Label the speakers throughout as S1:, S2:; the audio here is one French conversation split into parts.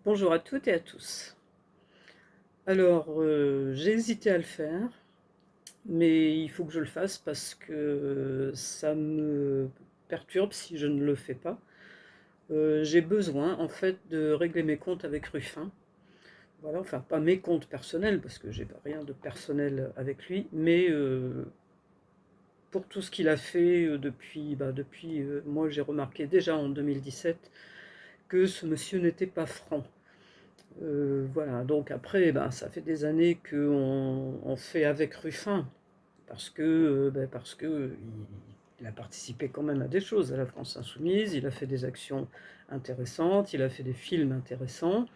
S1: Bonjour à toutes et à tous. Alors, j'ai hésité à le faire, mais il faut que je le fasse parce que ça me perturbe si je ne le fais pas. J'ai besoin en fait de régler mes comptes avec Ruffin. Voilà, enfin pas mes comptes personnels parce que j'ai rien de personnel avec lui, mais pour tout ce qu'il a fait, moi j'ai remarqué déjà en 2017 que ce monsieur n'était pas franc. Voilà, donc après, ben, ça fait des années qu'on fait avec Ruffin, parce que il a participé quand même à des choses à la France Insoumise, il a fait des actions intéressantes, il a fait des films intéressants.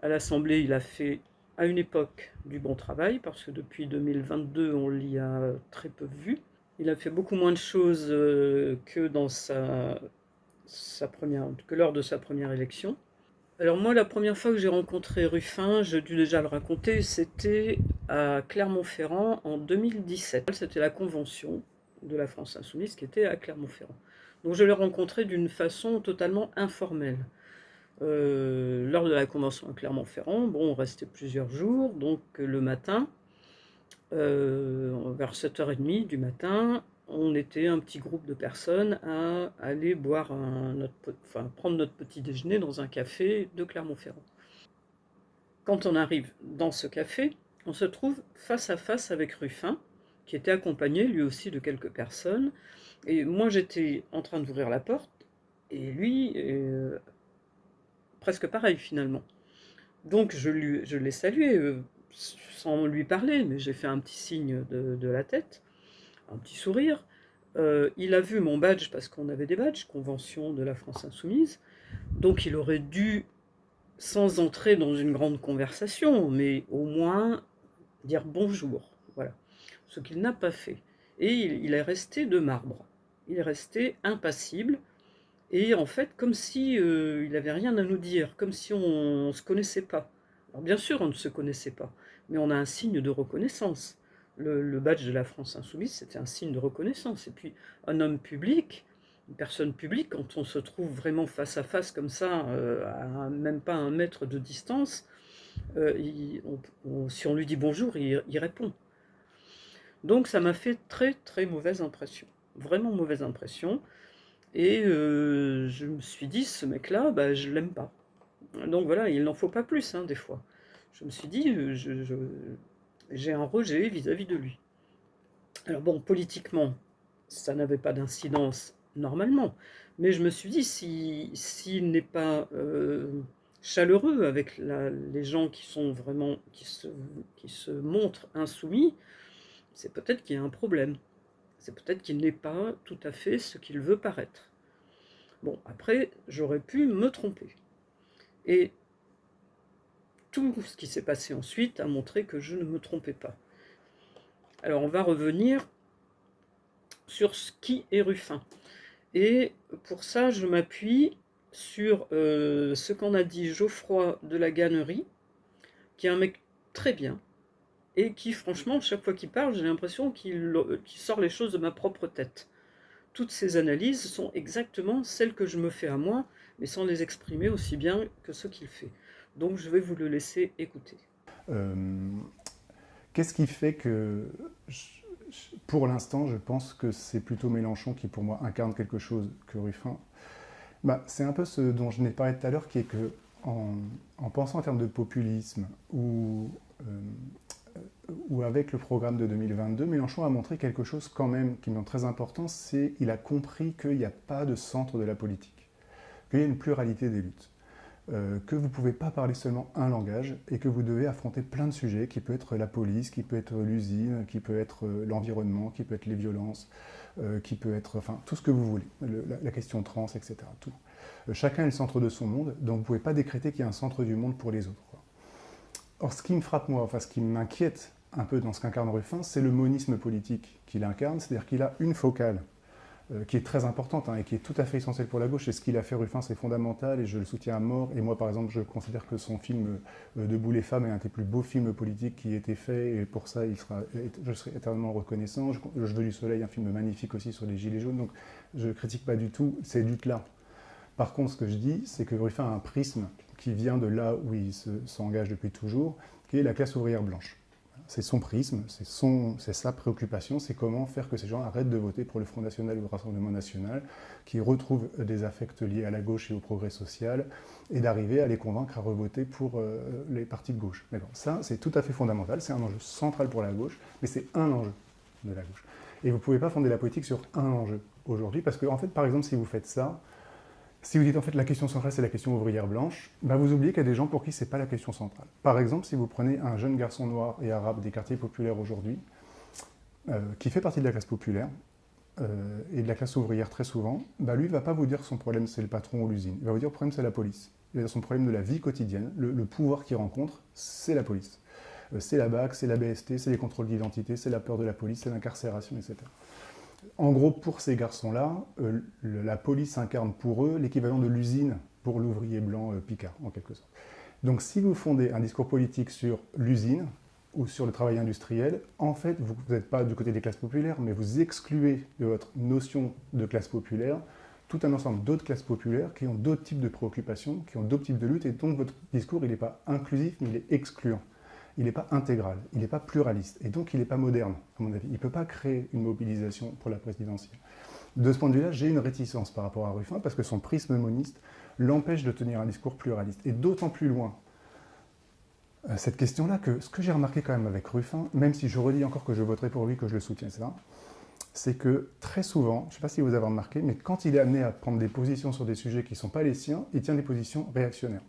S1: À l'Assemblée, il a fait, à une époque, du bon travail, parce que depuis 2022, on l'y a très peu vu. Il a fait beaucoup moins de choses que que lors de sa première élection. Alors moi, la première fois que j'ai rencontré Ruffin, j'ai dû déjà le raconter, c'était à Clermont-Ferrand en 2017. C'était la convention de la France Insoumise qui était à Clermont-Ferrand. Donc je l'ai rencontré d'une façon totalement informelle. Lors de la convention à Clermont-Ferrand, bon, on restait plusieurs jours, donc le matin, vers 7h30 du matin, on était un petit groupe de personnes à aller prendre notre petit déjeuner dans un café de Clermont-Ferrand. Quand on arrive dans ce café, on se trouve face à face avec Ruffin, qui était accompagné lui aussi de quelques personnes. Et moi j'étais en train d'ouvrir la porte, et lui, presque pareil finalement. Donc je l'ai salué, sans lui parler, mais j'ai fait un petit signe de la tête, un petit sourire. Il a vu mon badge, parce qu'on avait des badges, Convention de la France Insoumise, donc il aurait dû, sans entrer dans une grande conversation, mais au moins dire bonjour, voilà. Ce qu'il n'a pas fait. Et il est resté de marbre. Il est resté impassible, et en fait, comme si il n'avait rien à nous dire, comme si on ne se connaissait pas. Alors bien sûr, on ne se connaissait pas, mais on a un signe de reconnaissance. Le badge de la France Insoumise, c'était un signe de reconnaissance. Et puis, un homme public, une personne publique, quand on se trouve vraiment face à face comme ça, même pas 1 mètre de distance, si on lui dit bonjour, il répond. Donc ça m'a fait très très mauvaise impression, vraiment mauvaise impression. Et je me suis dit, ce mec-là, bah, je l'aime pas. Donc voilà, il n'en faut pas plus, hein, des fois. Je me suis dit, j'ai un rejet vis-à-vis de lui. Alors bon, politiquement, ça n'avait pas d'incidence normalement, mais je me suis dit, s'il n'est pas chaleureux avec les gens qui sont vraiment, qui se montrent insoumis, c'est peut-être qu'il y a un problème. C'est peut-être qu'il n'est pas tout à fait ce qu'il veut paraître. Bon, après, j'aurais pu me tromper. Et tout ce qui s'est passé ensuite a montré que je ne me trompais pas. Alors, on va revenir sur ce qui est Ruffin. Et pour ça, je m'appuie sur ce qu'en a dit Geoffroy de la Gannerie, qui est un mec très bien, et qui, franchement, chaque fois qu'il parle, j'ai l'impression qu'il sort les choses de ma propre tête. Toutes ces analyses sont exactement celles que je me fais à moi, mais sans les exprimer aussi bien que ce qu'il fait. Donc je vais vous le laisser écouter.
S2: Euh, Qu'est-ce qui fait que, pour l'instant, je pense que c'est plutôt Mélenchon qui, pour moi, incarne quelque chose que Ruffin. C'est un peu ce dont je n'ai parlé tout à l'heure, qui est que, en pensant en termes de populisme ou avec le programme de 2022, Mélenchon a montré quelque chose quand même qui est très important, c'est qu'il a compris qu'il n'y a pas de centre de la politique, qu'il y a une pluralité des luttes. Que vous ne pouvez pas parler seulement un langage et que vous devez affronter plein de sujets, qui peut être la police, qui peut être l'usine, qui peut être l'environnement, qui peut être les violences, qui peut être tout ce que vous voulez, la question trans, etc. Tout. Chacun est le centre de son monde, donc vous ne pouvez pas décréter qu'il y a un centre du monde pour les autres, quoi. Or, ce qui me frappe, moi, ce qui m'inquiète un peu dans ce qu'incarne Ruffin, c'est le monisme politique qu'il incarne, c'est-à-dire qu'il a une focale qui est très importante et qui est tout à fait essentielle pour la gauche. Et ce qu'il a fait, Ruffin, c'est fondamental et je le soutiens à mort. Et moi, par exemple, je considère que son film Debout les femmes est un des plus beaux films politiques qui ait été fait. Et pour ça, je serai éternellement reconnaissant. Je veux du soleil, un film magnifique aussi sur les gilets jaunes. Donc, je ne critique pas du tout ces luttes-là. Par contre, ce que je dis, c'est que Ruffin a un prisme qui vient de là où il s'engage depuis toujours, qui est la classe ouvrière blanche. C'est son prisme, c'est sa préoccupation, c'est comment faire que ces gens arrêtent de voter pour le Front National ou le Rassemblement National, qui retrouvent des affects liés à la gauche et au progrès social, et d'arriver à les convaincre à revoter pour les partis de gauche. Ça, c'est tout à fait fondamental, c'est un enjeu central pour la gauche, mais c'est un enjeu de la gauche. Et vous ne pouvez pas fonder la politique sur un enjeu aujourd'hui, parce que, en fait, par exemple, si vous faites ça, si vous dites en fait la question centrale c'est la question ouvrière blanche, vous oubliez qu'il y a des gens pour qui ce n'est pas la question centrale. Par exemple, si vous prenez un jeune garçon noir et arabe des quartiers populaires aujourd'hui, qui fait partie de la classe populaire, et de la classe ouvrière très souvent, lui ne va pas vous dire que son problème c'est le patron ou l'usine, il va vous dire que le problème c'est la police. Il va dire son problème de la vie quotidienne, le pouvoir qu'il rencontre, c'est la police. C'est la BAC, c'est la BST, c'est les contrôles d'identité, c'est la peur de la police, c'est l'incarcération, etc. En gros, pour ces garçons-là, la police incarne pour eux l'équivalent de l'usine pour l'ouvrier blanc picard, en quelque sorte. Donc si vous fondez un discours politique sur l'usine ou sur le travail industriel, en fait, vous n'êtes pas du côté des classes populaires, mais vous excluez de votre notion de classe populaire tout un ensemble d'autres classes populaires qui ont d'autres types de préoccupations, qui ont d'autres types de luttes, et donc votre discours, il n'est pas inclusif, mais il est excluant. Il n'est pas intégral, il n'est pas pluraliste, et donc il n'est pas moderne, à mon avis. Il ne peut pas créer une mobilisation pour la présidentielle. De ce point de vue-là, j'ai une réticence par rapport à Ruffin, parce que son prisme moniste l'empêche de tenir un discours pluraliste. Et d'autant plus loin, cette question-là, que ce que j'ai remarqué quand même avec Ruffin, même si je redis encore que je voterai pour lui, que je le soutiens, etc., c'est que très souvent, je ne sais pas si vous avez remarqué, mais quand il est amené à prendre des positions sur des sujets qui ne sont pas les siens, il tient des positions réactionnaires.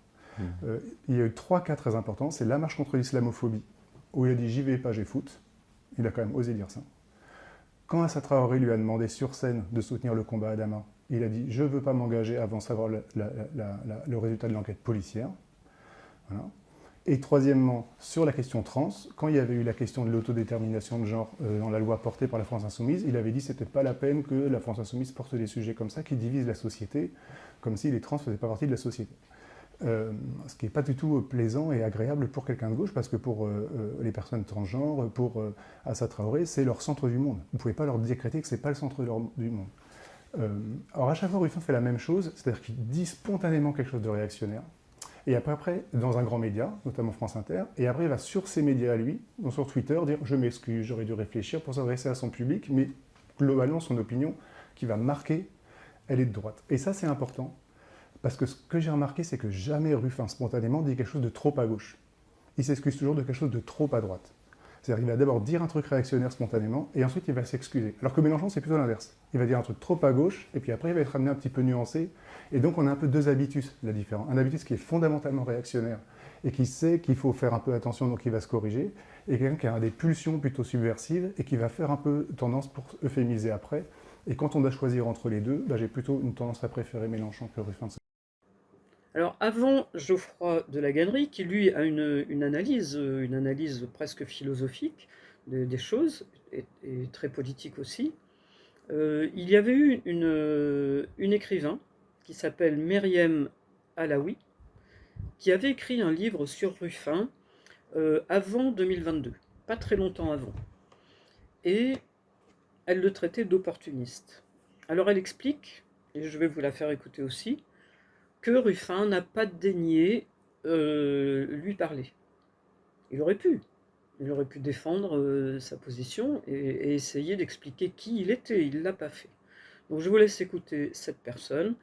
S2: Il y a eu 3 cas très importants. C'est la marche contre l'islamophobie, où il a dit « j'y vais pas, j'ai foot ». Il a quand même osé dire ça. Quand Assa Traoré lui a demandé sur scène de soutenir le combat à Damas, il a dit « je ne veux pas m'engager avant de savoir le résultat de l'enquête policière ». Voilà. Et troisièmement, sur la question trans, quand il y avait eu la question de l'autodétermination de genre dans la loi portée par la France Insoumise, il avait dit que ce n'était pas la peine que la France Insoumise porte des sujets comme ça qui divisent la société, comme si les trans ne faisaient pas partie de la société. Ce qui n'est pas du tout plaisant et agréable pour quelqu'un de gauche, parce que pour les personnes transgenres, pour Assa Traoré, c'est leur centre du monde. Vous ne pouvez pas leur décréter que ce n'est pas le centre du monde. Alors à chaque fois, Ruffin fait la même chose, c'est-à-dire qu'il dit spontanément quelque chose de réactionnaire, et après, dans un grand média, notamment France Inter, et après il va sur ces médias à lui, donc sur Twitter, dire « je m'excuse, j'aurais dû réfléchir » pour s'adresser à son public, mais globalement, son opinion qui va marquer, elle est de droite. Et ça, c'est important. Parce que ce que j'ai remarqué, c'est que jamais Ruffin, spontanément, dit quelque chose de trop à gauche. Il s'excuse toujours de quelque chose de trop à droite. C'est-à-dire qu'il va d'abord dire un truc réactionnaire spontanément, et ensuite il va s'excuser. Alors que Mélenchon, c'est plutôt l'inverse. Il va dire un truc trop à gauche, et puis après il va être amené un petit peu nuancé. Et donc on a un peu 2 habitus, là, différents. Un habitus qui est fondamentalement réactionnaire, et qui sait qu'il faut faire un peu attention, donc il va se corriger, et quelqu'un qui a des pulsions plutôt subversives, et qui va faire un peu tendance pour euphémiser après. Et quand on doit choisir entre les deux, j'ai plutôt une tendance à préférer Mélenchon que Ruffin.
S1: Alors avant Geoffroy de La Gannerie, qui lui a une analyse presque philosophique des choses, et très politique aussi, il y avait eu une écrivain qui s'appelle Meriem Alaoui, qui avait écrit un livre sur Ruffin avant 2022, pas très longtemps avant. Et elle le traitait d'opportuniste. Alors elle explique, et je vais vous la faire écouter aussi, que Ruffin n'a pas daigné lui parler. Il aurait pu défendre sa position et essayer d'expliquer qui il était. Il ne l'a pas fait. Donc je vous laisse écouter cette personne.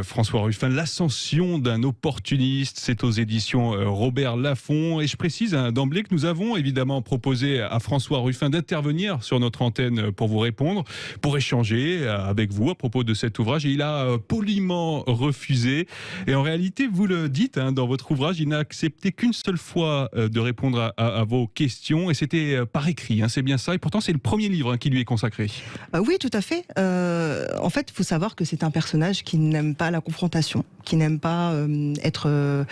S3: François Ruffin, l'ascension d'un opportuniste, c'est aux éditions Robert Laffont. Et je précise d'emblée que nous avons évidemment proposé à François Ruffin d'intervenir sur notre antenne pour vous répondre, pour échanger avec vous à propos de cet ouvrage. Et il a poliment refusé. Et en réalité, vous le dites dans votre ouvrage, il n'a accepté qu'une seule fois de répondre à vos questions. Et c'était par écrit, c'est bien ça. Et pourtant, c'est le premier livre qui lui est consacré.
S4: Oui, tout à fait. En fait, il faut savoir que c'est un personnage qui n'aime pas la confrontation, qui n'aime pas être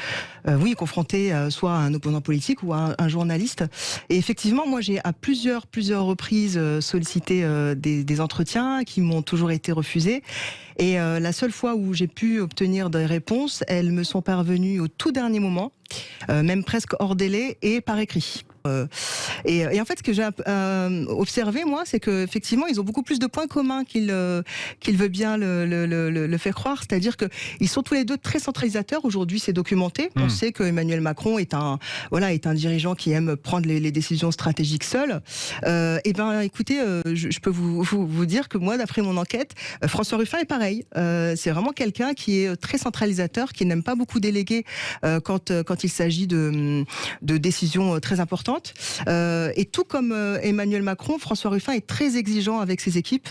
S4: confronté soit à un opposant politique ou à un journaliste. Et effectivement, moi, j'ai à plusieurs reprises sollicité des entretiens qui m'ont toujours été refusés. Et la seule fois où j'ai pu obtenir des réponses, elles me sont parvenues au tout dernier moment, même presque hors délai et par écrit. Et en fait, ce que j'ai observé, moi, c'est qu'effectivement, ils ont beaucoup plus de points communs qu'il veut bien le faire croire. C'est-à-dire qu'ils sont tous les deux très centralisateurs. Aujourd'hui, c'est documenté. On sait que Emmanuel Macron est un dirigeant qui aime prendre les décisions stratégiques seul. Et ben, écoutez, je peux vous dire que moi, d'après mon enquête, François Ruffin est pareil. C'est vraiment quelqu'un qui est très centralisateur, qui n'aime pas beaucoup déléguer quand il s'agit de décisions très importantes. Et tout comme Emmanuel Macron, François Ruffin est très exigeant avec ses équipes.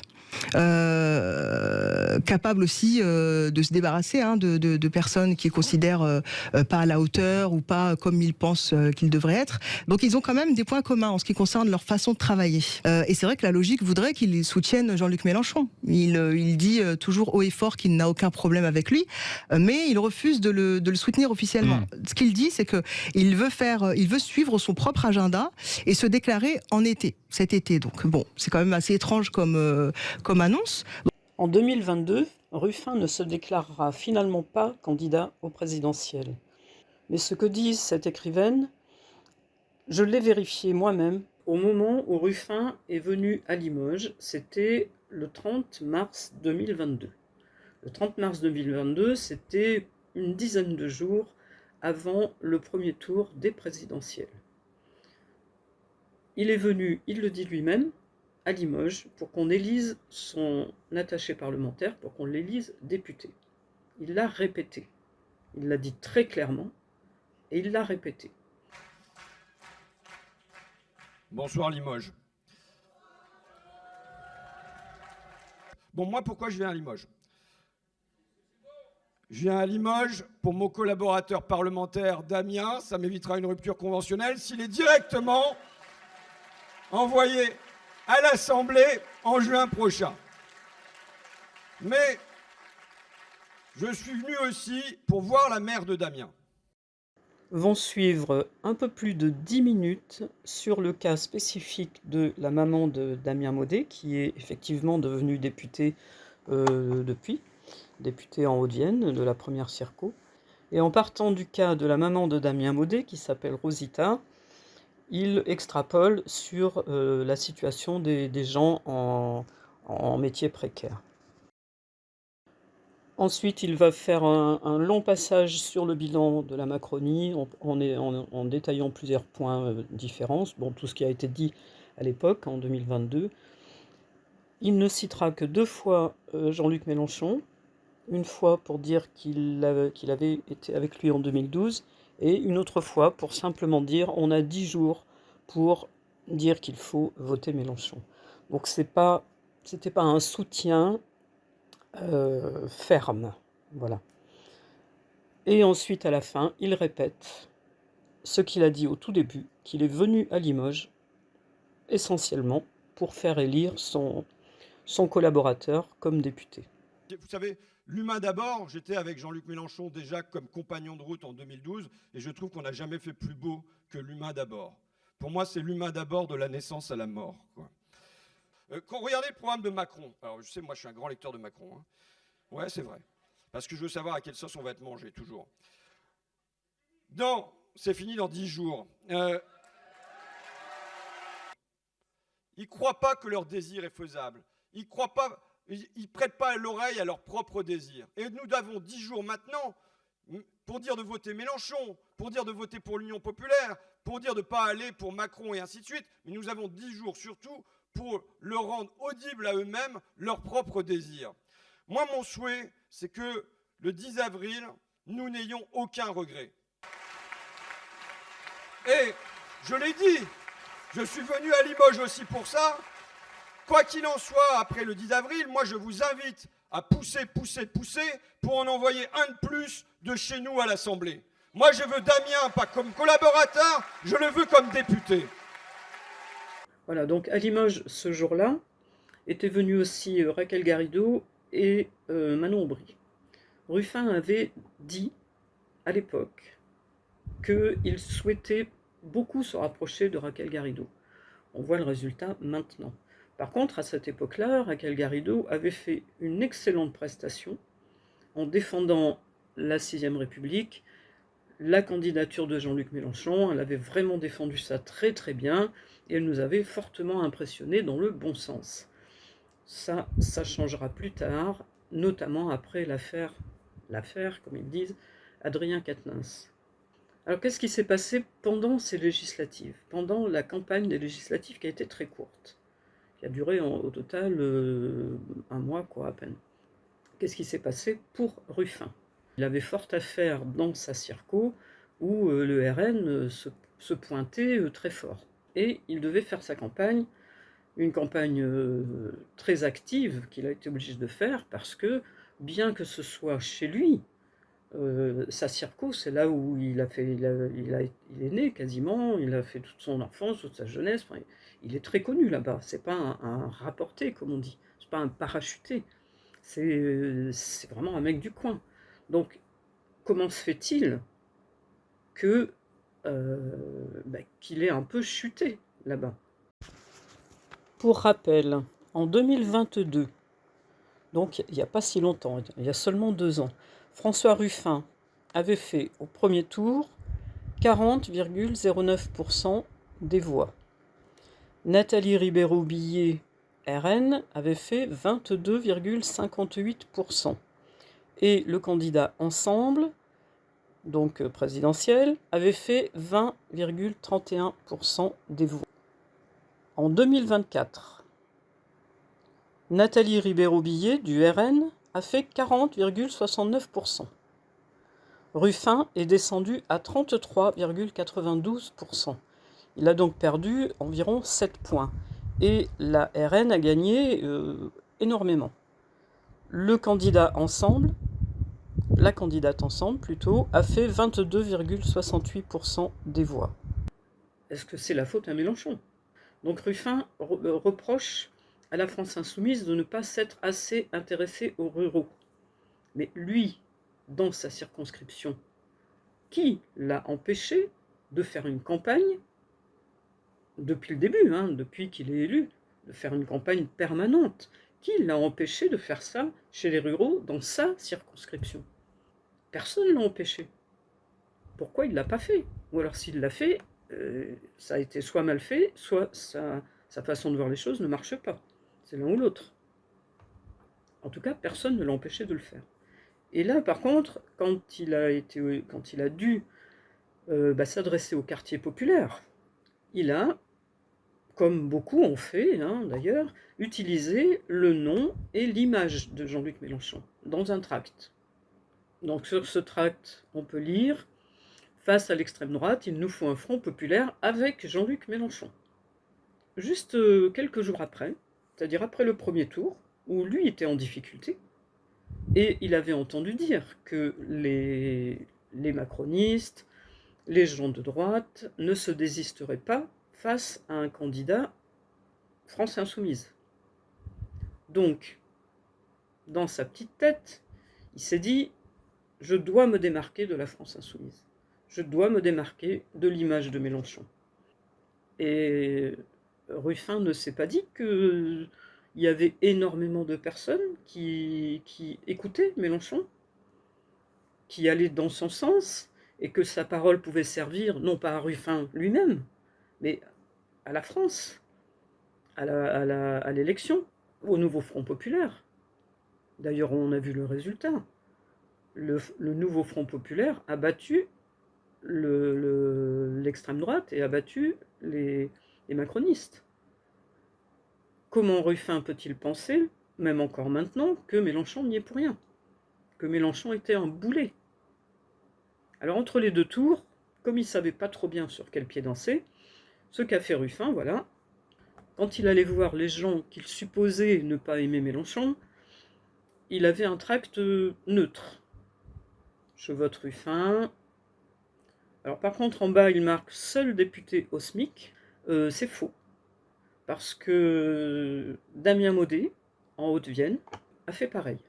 S4: Capable aussi de se débarrasser de personnes qu'il considère pas à la hauteur ou pas comme il pense qu'ils devraient être. Donc ils ont quand même des points communs en ce qui concerne leur façon de travailler. Et c'est vrai que la logique voudrait qu'ils soutiennent Jean-Luc Mélenchon. Il dit toujours haut et fort qu'il n'a aucun problème avec lui, mais il refuse de le soutenir officiellement. Ce qu'il dit, c'est que il veut suivre son propre agenda et se déclarer cet été. Donc bon, c'est quand même assez étrange comme annonce.
S1: En 2022, Ruffin ne se déclarera finalement pas candidat au présidentiel. Mais ce que dit cette écrivaine, je l'ai vérifié moi-même au moment où Ruffin est venu à Limoges, c'était le 30 mars 2022. Le 30 mars 2022, c'était une dizaine de jours avant le premier tour des présidentielles. Il est venu, il le dit lui-même, à Limoges pour qu'on élise son attaché parlementaire, pour qu'on l'élise député. Il l'a répété. Il l'a dit très clairement et il l'a répété.
S5: Bonsoir Limoges. Bon, moi, pourquoi je viens à Limoges ? Je viens à Limoges pour mon collaborateur parlementaire Damien. Ça m'évitera une rupture conventionnelle s'il est directement envoyé à l'Assemblée en juin prochain. Mais je suis venu aussi pour voir la mère de Damien.
S1: Vont suivre un peu plus de 10 minutes sur le cas spécifique de la maman de Damien Maudet, qui est effectivement devenue députée depuis, députée en Haute-Vienne de la première circo. Et en partant du cas de la maman de Damien Maudet, qui s'appelle Rosita, il extrapole sur la situation des gens en métier précaire. Ensuite, il va faire un long passage sur le bilan de la Macronie en détaillant plusieurs points différents. Bon, tout ce qui a été dit à l'époque, en 2022. Il ne citera que 2 fois Jean-Luc Mélenchon, une fois pour dire qu'il avait été avec lui en 2012, et une autre fois pour simplement dire on a 10 jours pour dire qu'il faut voter Mélenchon. Donc c'était pas un soutien ferme, voilà. Et ensuite à la fin, il répète ce qu'il a dit au tout début, qu'il est venu à Limoges essentiellement pour faire élire son collaborateur comme député.
S5: Vous savez, l'humain d'abord, j'étais avec Jean-Luc Mélenchon déjà comme compagnon de route en 2012, et je trouve qu'on n'a jamais fait plus beau que l'humain d'abord. Pour moi, c'est l'humain d'abord de la naissance à la mort, quoi. Quand vous regardez le programme de Macron, alors je sais, moi je suis un grand lecteur de Macron, hein. Ouais, c'est vrai, parce que je veux savoir à quelle sauce on va être mangé, toujours. Non, c'est fini dans 10 jours. Ils ne croient pas que leur désir est faisable. Ils croient pas. Ils prêtent pas l'oreille à leur propre désir. Et nous avons 10 jours maintenant pour dire de voter Mélenchon, pour dire de voter pour l'Union populaire, pour dire de ne pas aller pour Macron et ainsi de suite. Mais nous avons 10 jours surtout pour leur rendre audible à eux-mêmes leur propre désir. Moi, mon souhait, c'est que le 10 avril, nous n'ayons aucun regret. Et je l'ai dit, je suis venu à Limoges aussi pour ça. Quoi qu'il en soit, après le 10 avril, moi je vous invite à pousser pour en envoyer un de plus de chez nous à l'Assemblée. Moi je veux Damien pas comme collaborateur, je le veux comme député.
S1: Voilà, donc à Limoges ce jour-là étaient venus aussi Raquel Garrido et Manon Aubry. Ruffin avait dit à l'époque qu'il souhaitait beaucoup se rapprocher de Raquel Garrido. On voit le résultat maintenant. Par contre, à cette époque-là, Raquel Garrido avait fait une excellente prestation en défendant la 6ème République, la candidature de Jean-Luc Mélenchon, elle avait vraiment défendu ça très très bien, et elle nous avait fortement impressionnés dans le bon sens. Ça changera plus tard, notamment après l'affaire, comme ils disent, Adrien Quatennens. Alors qu'est-ce qui s'est passé pendant ces législatives, pendant la campagne des législatives qui a été très courte, qui a duré au total 1 mois, quoi, à peine. Qu'est-ce qui s'est passé pour Ruffin? Il avait fort à faire dans sa circo où le RN se pointait très fort. Et il devait faire sa campagne, une campagne très active qu'il a été obligé de faire parce que, bien que ce soit chez lui, sa circo, c'est là où il est né quasiment, il a fait toute son enfance, toute sa jeunesse, enfin, il est très connu là-bas. C'est pas un rapporté, comme on dit, c'est pas un parachuté, c'est vraiment un mec du coin. Donc, comment se fait-il que qu'il ait un peu chuté là-bas? Pour rappel, en 2022, donc il n'y a pas si longtemps, il y a seulement 2 ans, François Ruffin avait fait au premier tour 40,09% des voix. Nathalie Ribéiro-Billet, RN, avait fait 22,58%. Et le candidat Ensemble, donc présidentiel, avait fait 20,31% des voix. En 2024, Nathalie Ribéiro-Billet, du RN, a fait 40,69%. Ruffin est descendu à 33,92%. Il a donc perdu environ 7 points. Et la RN a gagné énormément. Le candidat Ensemble, la candidate Ensemble plutôt, a fait 22,68% des voix. Est-ce que c'est la faute à Mélenchon? Donc Ruffin reproche à la France insoumise de ne pas s'être assez intéressé aux ruraux. Mais lui, dans sa circonscription, qui l'a empêché de faire une campagne depuis le début, depuis qu'il est élu, de faire une campagne permanente? Qui l'a empêché de faire ça chez les ruraux dans sa circonscription? Personne ne l'a empêché. Pourquoi il ne l'a pas fait? Ou alors s'il l'a fait, ça a été soit mal fait, soit sa façon de voir les choses ne marche pas. C'est l'un ou l'autre. En tout cas, personne ne l'a empêché de le faire. Et là, par contre, quand il a dû s'adresser au quartier populaire, il a, comme beaucoup ont fait d'ailleurs, utilisé le nom et l'image de Jean-Luc Mélenchon dans un tract. Donc sur ce tract, on peut lire « Face à l'extrême droite, il nous faut un front populaire avec Jean-Luc Mélenchon ». Juste quelques jours après, c'est-à-dire après le premier tour, où lui était en difficulté, et il avait entendu dire que les macronistes, les gens de droite ne se désisteraient pas face à un candidat France Insoumise. Donc, dans sa petite tête, il s'est dit « Je dois me démarquer de la France Insoumise. Je dois me démarquer de l'image de Mélenchon. » Et Ruffin ne s'est pas dit qu'il y avait énormément de personnes qui écoutaient Mélenchon, qui allaient dans son sens, et que sa parole pouvait servir non pas à Ruffin lui-même, mais à la France, à l'élection, au nouveau Front populaire. D'ailleurs, on a vu le résultat. Le nouveau Front populaire a battu l'extrême droite et a battu les macronistes. Comment Ruffin peut-il penser, même encore maintenant, que Mélenchon n'y est pour rien, que Mélenchon était un boulet? Alors entre les 2 tours, comme il ne savait pas trop bien sur quel pied danser, ce qu'a fait Ruffin, voilà, quand il allait voir les gens qu'il supposait ne pas aimer Mélenchon, il avait un tract neutre. Je vote Ruffin. Alors par contre, en bas, il marque « Seul député au SMIC ». C'est faux. Parce que Damien Maudet, en Haute-Vienne, a fait pareil.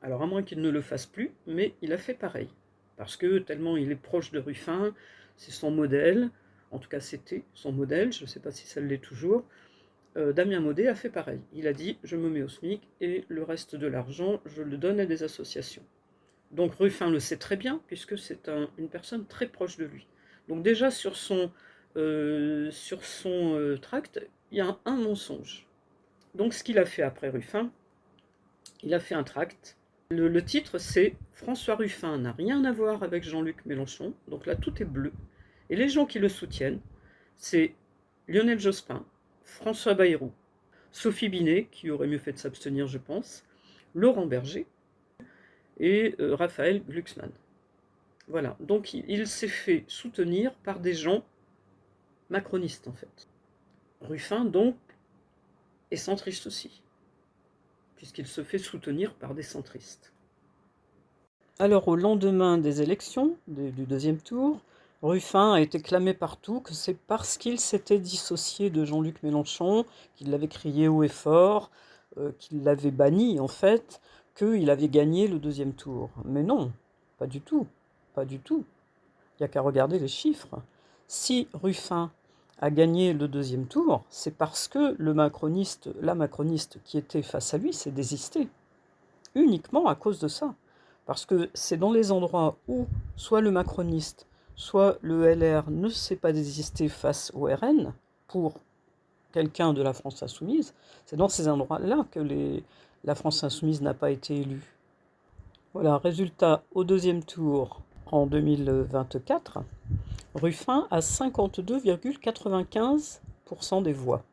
S1: Alors à moins qu'il ne le fasse plus, mais il a fait pareil. Parce que tellement il est proche de Ruffin, c'est son modèle, en tout cas c'était son modèle, je ne sais pas si ça l'est toujours. Damien Maudet a fait pareil. Il a dit « Je me mets au SMIC et le reste de l'argent, je le donne à des associations ». Donc Ruffin le sait très bien, puisque c'est une personne très proche de lui. Donc déjà sur son tract, il y a un mensonge. Donc ce qu'il a fait après Ruffin, il a fait un tract. Le titre c'est François Ruffin n'a rien à voir avec Jean-Luc Mélenchon. Donc là tout est bleu. Et les gens qui le soutiennent, c'est Lionel Jospin, François Bayrou, Sophie Binet, qui aurait mieux fait de s'abstenir je pense, Laurent Berger et Raphaël Glucksmann. Voilà, donc il s'est fait soutenir par des gens macronistes en fait. Ruffin donc est centriste aussi, puisqu'il se fait soutenir par des centristes. Alors au lendemain des élections, du deuxième tour, Ruffin a été clamé partout que c'est parce qu'il s'était dissocié de Jean-Luc Mélenchon, qu'il l'avait crié haut et fort, qu'il l'avait banni en fait, qu'il avait gagné le deuxième tour. Mais non, pas du tout, pas du tout. Il n'y a qu'à regarder les chiffres. Si Ruffin a gagné le deuxième tour, c'est parce que la macroniste qui était face à lui s'est désistée. Uniquement à cause de ça. Parce que c'est dans les endroits où soit le macroniste, soit le LR ne s'est pas désisté face au RN pour quelqu'un de la France insoumise, c'est dans ces endroits-là que la France insoumise n'a pas été élue. Voilà, résultat au deuxième tour en 2024, Ruffin a 52,95% des voix.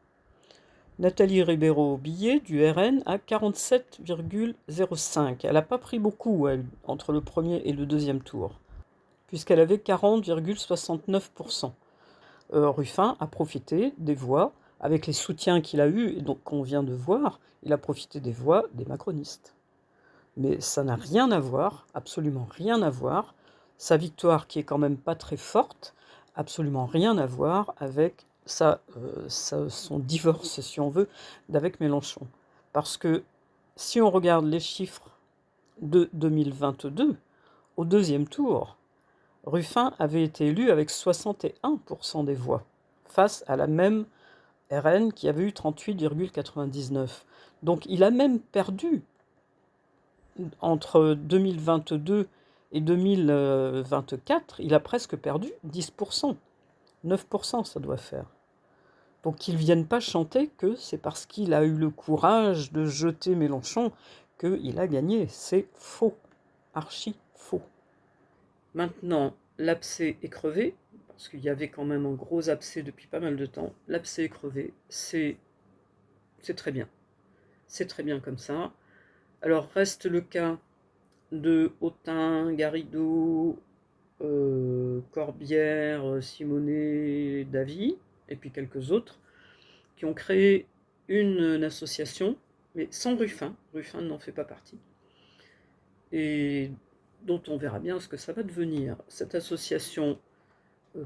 S1: Nathalie Ribeiro-Billet du RN a 47,05%. Elle n'a pas pris beaucoup, elle, entre le premier et le deuxième tour, puisqu'elle avait 40,69%. Ruffin a profité des voix, avec les soutiens qu'il a eus, et donc qu'on vient de voir, il a profité des voix des macronistes. Mais ça n'a rien à voir, absolument rien à voir. Sa victoire, qui est quand même pas très forte, absolument rien à voir avec son divorce, si on veut, d'avec Mélenchon. Parce que si on regarde les chiffres de 2022, au deuxième tour, Ruffin avait été élu avec 61% des voix, face à la même RN qui avait eu 38,99%. Donc il a même perdu entre 2022 et 2024, il a presque perdu 10%. 9% ça doit faire. Donc qu'ils ne viennent pas chanter que c'est parce qu'il a eu le courage de jeter Mélenchon qu'il a gagné. C'est faux. Archi faux. Maintenant, l'abcès est crevé, parce qu'il y avait quand même un gros abcès depuis pas mal de temps. L'abcès est crevé, c'est très bien. C'est très bien comme ça. Alors reste le cas de Autain, Garrido, Corbière, Simonet, Davy, et puis quelques autres, qui ont créé une association, mais sans Ruffin. Ruffin n'en fait pas partie. Et dont on verra bien ce que ça va devenir. Cette association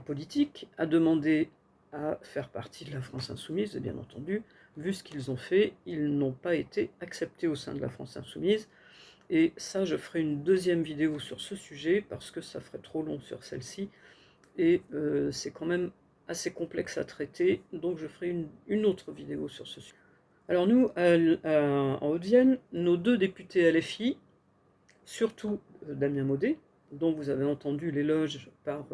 S1: politique a demandé à faire partie de la France insoumise, et bien entendu, vu ce qu'ils ont fait, ils n'ont pas été acceptés au sein de la France insoumise. Et ça, je ferai une deuxième vidéo sur ce sujet, parce que ça ferait trop long sur celle-ci, et c'est quand même assez complexe à traiter, donc je ferai une autre vidéo sur ce sujet. Alors nous, en Haute-Vienne, nos deux députés LFI, surtout Damien Maudet, dont vous avez entendu l'éloge par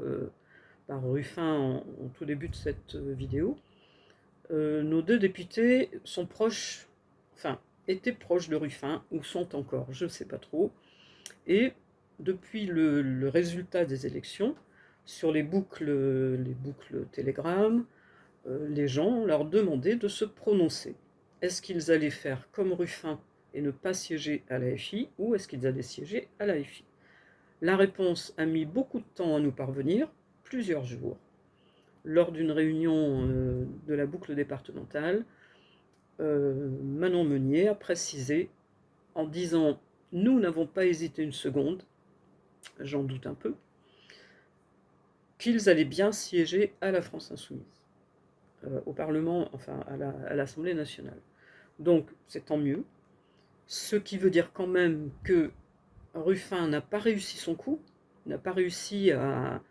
S1: Ruffin en tout début de cette vidéo, nos deux députés sont proches, enfin, étaient proches de Ruffin, ou sont encore, je ne sais pas trop, et depuis le résultat des élections, sur les boucles Telegram, les gens leur demandaient de se prononcer. Est-ce qu'ils allaient faire comme Ruffin et ne pas siéger à l'AFI, ou est-ce qu'ils allaient siéger à l'AFI? La réponse a mis beaucoup de temps à nous parvenir, plusieurs jours. Lors d'une réunion de la boucle départementale, Manon Meunier a précisé en disant « Nous n'avons pas hésité une seconde, j'en doute un peu, qu'ils allaient bien siéger à la France insoumise, au Parlement, enfin à l'Assemblée nationale. Donc c'est tant mieux, ce qui veut dire quand même que Ruffin n'a pas réussi son coup, n'a pas réussi à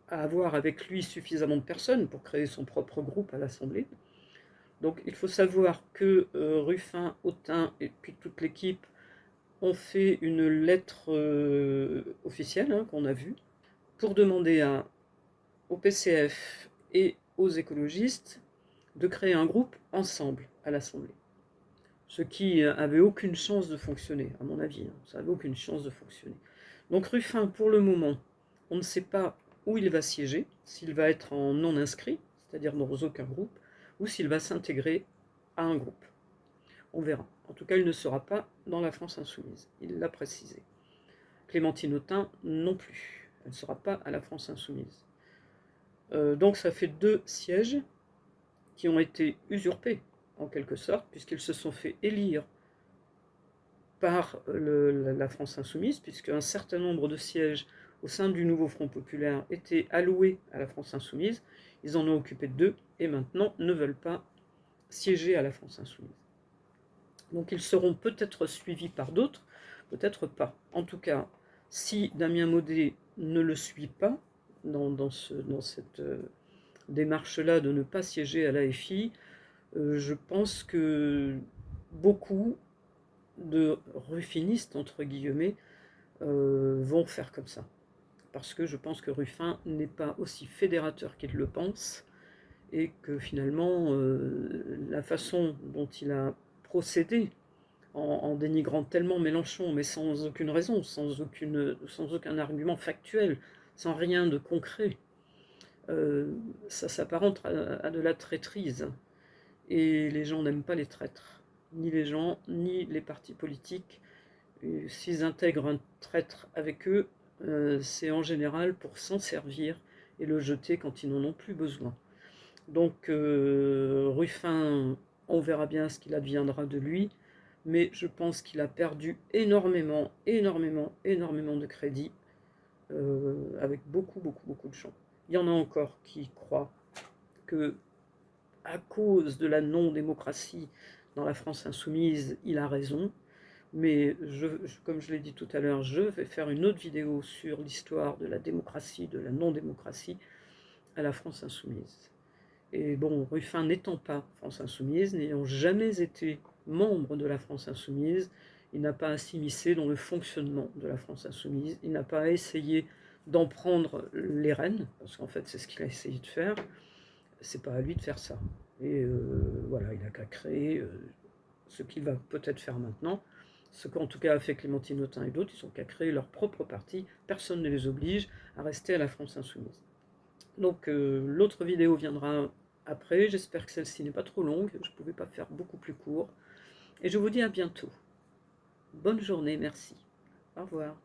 S1: avoir avec lui suffisamment de personnes pour créer son propre groupe à l'Assemblée. Donc il faut savoir que Ruffin, Autain et puis toute l'équipe ont fait une lettre officielle, hein, qu'on a vue, pour demander au PCF et aux écologistes de créer un groupe ensemble à l'Assemblée. Ce qui avait aucune chance de fonctionner, à mon avis. Hein, ça avait aucune chance de fonctionner. Donc Ruffin, pour le moment, on ne sait pas où il va siéger, s'il va être en non inscrit, c'est-à-dire dans aucun groupe, ou s'il va s'intégrer à un groupe. On verra. En tout cas, il ne sera pas dans la France insoumise. Il l'a précisé. Clémentine Autain non plus. Elle ne sera pas à la France insoumise. Donc ça fait 2 sièges qui ont été usurpés, en quelque sorte, puisqu'ils se sont fait élire par la France insoumise, puisqu'un certain nombre de sièges au sein du nouveau Front populaire étaient alloués à la France insoumise. Ils en ont occupé 2 et maintenant ne veulent pas siéger à la France insoumise. Donc ils seront peut-être suivis par d'autres, peut-être pas. En tout cas, si Damien Maudet ne le suit pas dans cette démarche-là de ne pas siéger à l'AFI, je pense que beaucoup de ruffinistes, entre guillemets, vont faire comme ça. Parce que je pense que Ruffin n'est pas aussi fédérateur qu'il le pense, et que finalement, la façon dont il a procédé, en dénigrant tellement Mélenchon, mais sans aucune raison, sans aucun argument factuel, sans rien de concret, ça s'apparente à de la traîtrise. Et les gens n'aiment pas les traîtres, ni les gens, ni les partis politiques. S'ils intègrent un traître avec eux, c'est en général pour s'en servir et le jeter quand ils n'en ont plus besoin. Donc Ruffin, on verra bien ce qu'il adviendra de lui, mais je pense qu'il a perdu énormément de crédit, avec beaucoup de gens. Il y en a encore qui croient que, à cause de la non-démocratie dans la France insoumise, il a raison. Mais comme je l'ai dit tout à l'heure, je vais faire une autre vidéo sur l'histoire de la démocratie, de la non-démocratie à la France insoumise. Et bon, Ruffin n'étant pas France insoumise, n'ayant jamais été membre de la France insoumise, il n'a pas à s'immiscer dans le fonctionnement de la France insoumise, il n'a pas à essayer d'en prendre les rênes, parce qu'en fait c'est ce qu'il a essayé de faire, c'est pas à lui de faire ça. Et voilà, il n'a qu'à créer ce qu'il va peut-être faire maintenant, ce qu'en tout cas a fait Clémentine Autain et d'autres, ils ont qu'à créer leur propre parti, personne ne les oblige à rester à la France insoumise. Donc l'autre vidéo viendra après, j'espère que celle-ci n'est pas trop longue, je ne pouvais pas faire beaucoup plus court. Et je vous dis à bientôt. Bonne journée, merci. Au revoir.